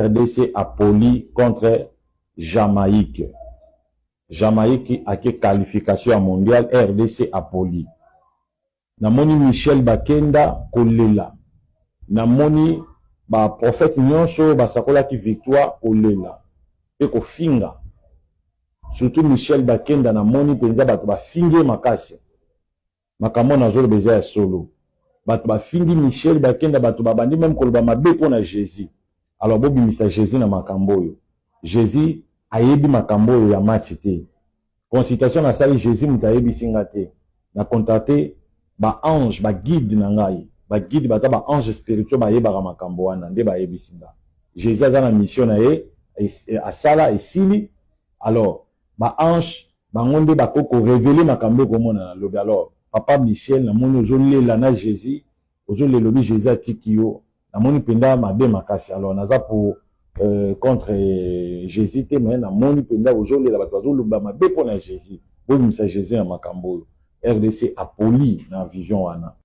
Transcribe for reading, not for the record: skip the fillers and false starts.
RDC appoli contre Jamaïque. Jamaïque a que qualification mondiale, RDC appoli. Namoni Michel Bakenda kolela. Namoni ba prophète nyonso basakola ki victoire kolela. Et ko finga. Surtout Michel Bakenda namoni penza bato ba finge makasi. Makambo na zolo beja ya solo. Bato ba fingi Michel Bakenda bato ba bandi même koloba mabe pona Jésus. Alors bobi misa Jésus na makambo yo. Jésus ayebi makambo yo ya match te. Consultation na sali Jésus mutayebi singa te. Na contacter ba ange ba guide na ngai. Ba guide bata ba ange spirituel ba yeba makambo wana nde ba yebi singa. Jésus a na mission na ye asala esili. Alors ba ange bangonde ba koko révéler makambo ko mona na lobi. Alors papa Michel na moni ozolela na Jésus ozolela lobi Jésus atiki yo na moni penda mabe makasi. Alors naza pour contre Jésus te mais na moni penda ozolela bato ozoloba mabe pona Jésus bo misa Jésus na makambo RDC appoli na vision wana.